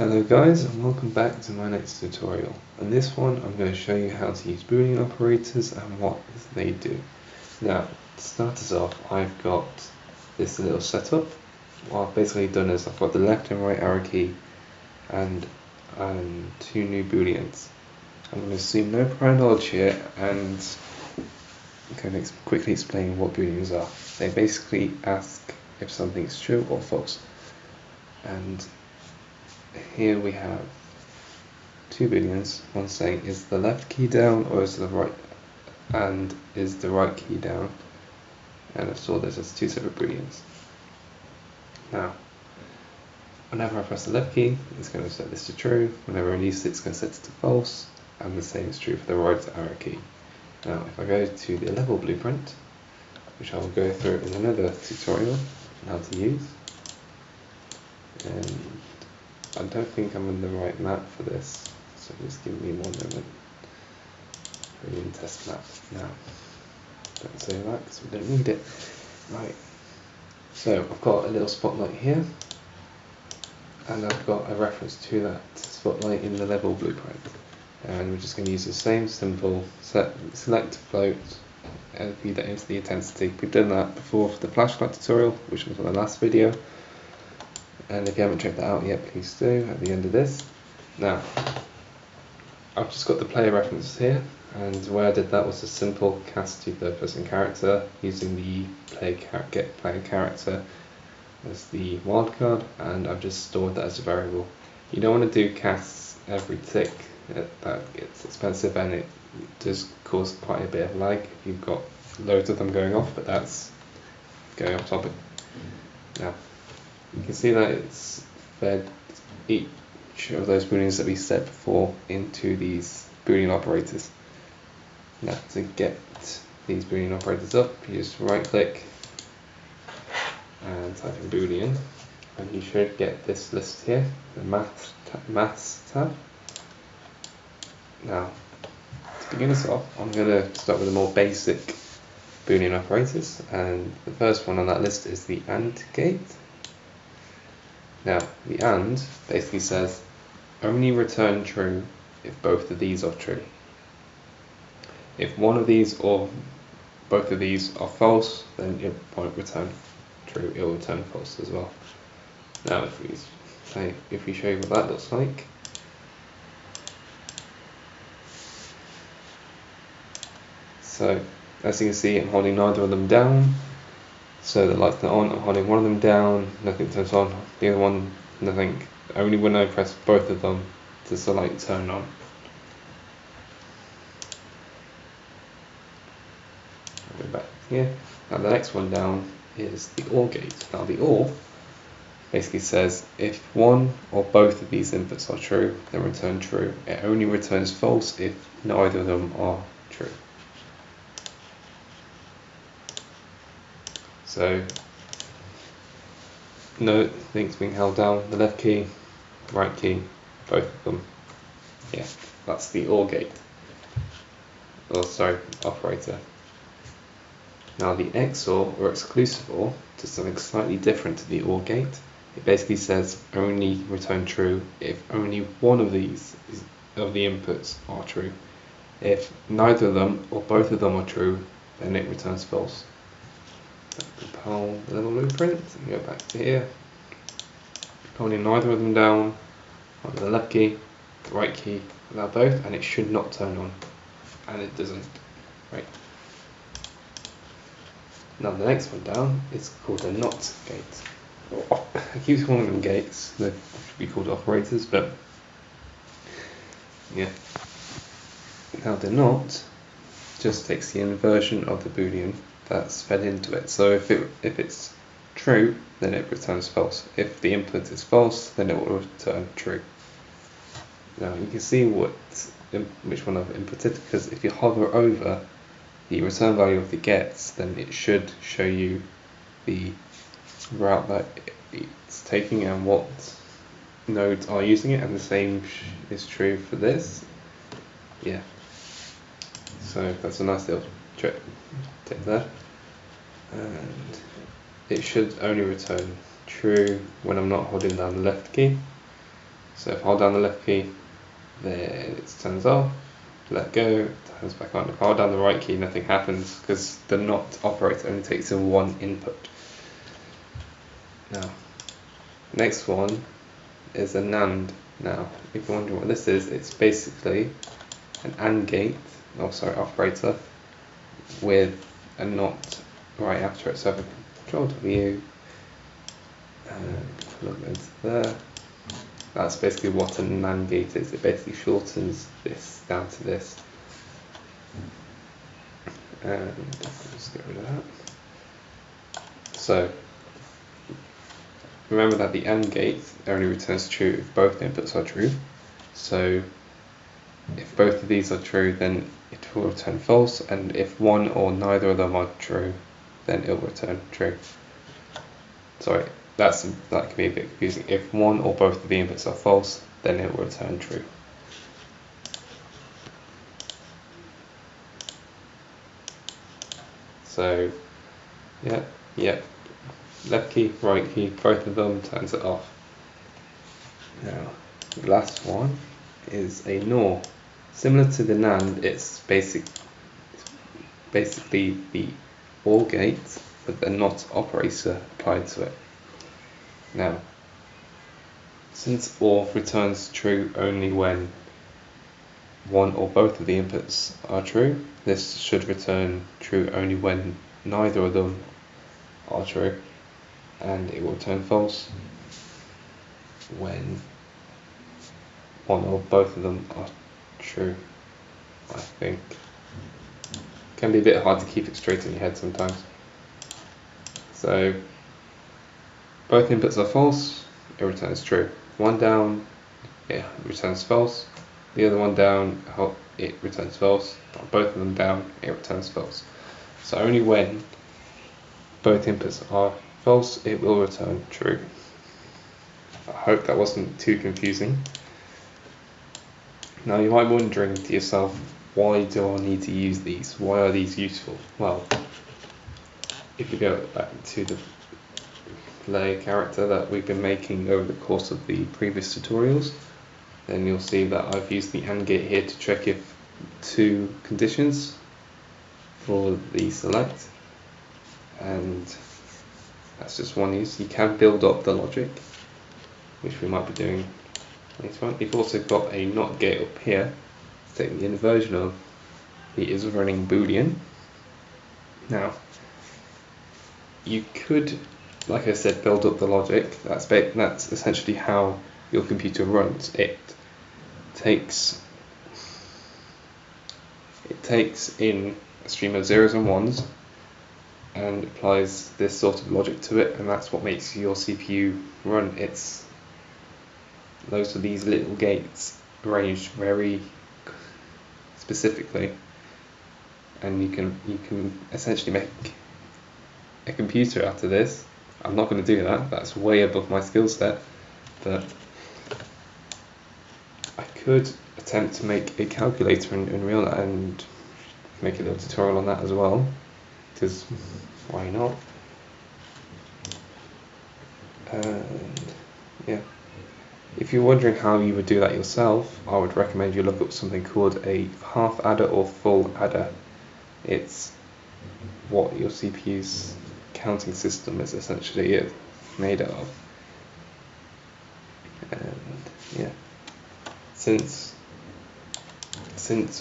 Hello guys, and welcome back to my next tutorial. In this one I'm going to show you how to use Boolean operators and what they do. Now, to start us off, I've got this little setup. What I've basically done is I've got the left and right arrow key and two new Booleans. I'm going to assume no prior knowledge here and I'm going to quickly explain what Booleans are. They basically ask if something's true or false. And here we have two Booleans, one saying is the left key down or is the right key down, and I saw this as two separate Booleans. Now, whenever I press the left key, it's going to set this to true. Whenever I release it, it's going to set it to false, and the same is true for the right arrow key. Now, if I go to the level blueprint, which I will go through in another tutorial on how to use, and I don't think I'm in the right map for this, so just give me one moment. Boolean test map now. Don't say that because we don't need it. Right. So I've got a little spotlight here, and I've got a reference to that spotlight in the level blueprint. And we're just going to use the same simple select float and feed that into the intensity. We've done that before for the flashlight tutorial, which was on the last video. And if you haven't checked that out yet, please do at the end of this. Now, I've just got the player reference here, and the way I did that was a simple cast to third person character using the get player character as the wildcard, and I've just stored that as a variable. You don't want to do casts every tick, that gets expensive and it does cause quite a bit of lag if you've got loads of them going off, but that's going off topic. Now, you can see that it's fed each of those Booleans that we set before into these Boolean operators. Now, to get these Boolean operators up, you just right click and type in Boolean, and you should get this list here, the Maths tab. Now, to begin us off, I'm going to start with the more basic Boolean operators, and the first one on that list is the AND gate. Now, the AND basically says only return true if both of these are true. If one of these or both of these are false, then it won't return true, it will return false as well. Now, if we show you what that looks like, so as you can see, I'm holding neither of them down. So the lights are on, I'm holding one of them down, nothing turns on, the other one, nothing. Only when I press both of them does the light turn on. I'll go back here. Now the next one down is the OR gate. Now the OR basically says if one or both of these inputs are true, then return true. It only returns false if neither of them are true. So, note things being held down, the left key, right key, both of them. Yeah, that's the OR gate. Oh, sorry, operator. Now the XOR or exclusive OR does something slightly different to the OR gate. It basically says only return true if only one of these of the inputs are true. If neither of them or both of them are true, then it returns false. Compile the level blueprint and go back to here. Holding neither of them down, on the left key, the right key, allow both, and it should not turn on, and it doesn't. Right. Now the next one down is called a NOT gate. I keep calling them gates, they should be called operators, but yeah. Now the NOT just takes the inversion of the Boolean that's fed into it. So if it's true, then it returns false. If the input is false, then it will return true. Now you can see which one I've inputted, because if you hover over the return value of the gets, then it should show you the route that it's taking and what nodes are using it, and the same is true for this. Yeah. So that's a nice little trick tip there. And it should only return true when I'm not holding down the left key. So if I hold down the left key, then it turns off. Let go, it turns back on. If I hold down the right key, nothing happens because the NOT operator only takes in one input. Now, next one is a NAND. Now, if you're wondering what this is, it's basically an AND gate, operator with a NOT right after it. So if I Control W and plug into there, that's basically what a NAND gate is. It basically shortens this down to this. And let's get rid of that. So remember that the AND gate only returns true if both inputs are true. So if both of these are true, then it will return false, and if one or neither of them are true, then it will return true. Sorry, that can be a bit confusing. If one or both of the inputs are false, then it will return true. So, yeah, left key, right key, both of them turns it off. Now, the last one is a NOR. Similar to the NAND, it's basically the OR gate with the NOT operator applied to it. Now, since OR returns true only when one or both of the inputs are true, this should return true only when neither of them are true, and it will return false when one or both of them are true, I think. Can be a bit hard to keep it straight in your head sometimes. So both inputs are false, it returns true. One down, it returns false. The other one down, it returns false. Both of them down, it returns false. So only when both inputs are false, it will return true. I hope that wasn't too confusing. Now you might be wondering to yourself, why do I need to use these? Why are these useful? Well, if you go back to the play character that we've been making over the course of the previous tutorials, then you'll see that I've used the AND gate here to check if two conditions for the select, and that's just one use. You can build up the logic, which we might be doing later on. You've also got a NOT gate up here, taking the inversion of the is running Boolean. Now, you could, like I said, build up the logic. That's essentially how your computer runs. It takes in a stream of zeros and ones and applies this sort of logic to it, and that's what makes your CPU run. It's loads of these little gates arranged very specifically, and you can essentially make a computer out of this. I'm not going to do that, that's way above my skill set, but I could attempt to make a calculator in real and make a little tutorial on that as well, because why not? And yeah, if you're wondering how you would do that yourself, I would recommend you look up something called a half adder or full adder. It's what your CPU's counting system is essentially made of. And yeah, since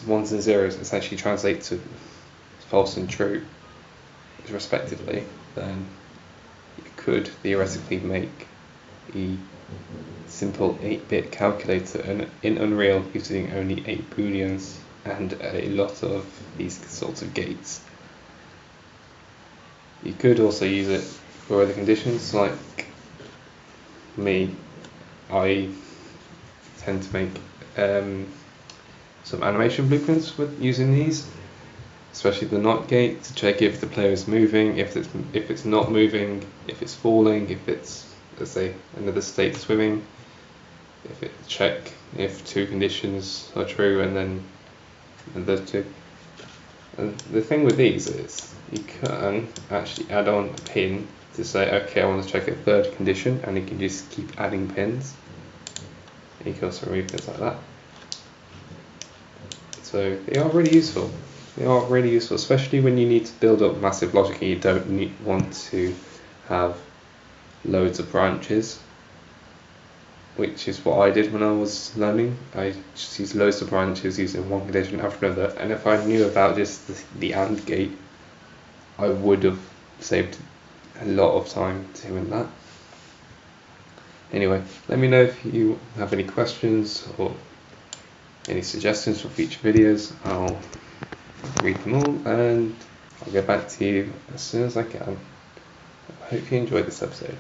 ones and zeros essentially translate to false and true respectively, then you could theoretically make a simple 8-bit calculator in Unreal using only 8 Booleans and a lot of these sorts of gates. You could also use it for other conditions, like me. I tend to make some animation blueprints with using these, especially the NOT gate, to check if the player is moving, if it's not moving, if it's falling, if it's, let's say, another state swimming, check if two conditions are true, and then those two. And the thing with these is you can actually add on a pin to say, okay, I want to check a third condition, and you can just keep adding pins you can also remove things like that. So they are really useful. They are really useful, especially when you need to build up massive logic and you don't want to have loads of branches, which is what I did when I was learning. I just used loads of branches using one condition after another, and if I knew about just the AND gate, I would have saved a lot of time doing that. Anyway, let me know if you have any questions or any suggestions for future videos. I'll read them all and I'll get back to you as soon as I can. I hope you enjoyed this episode.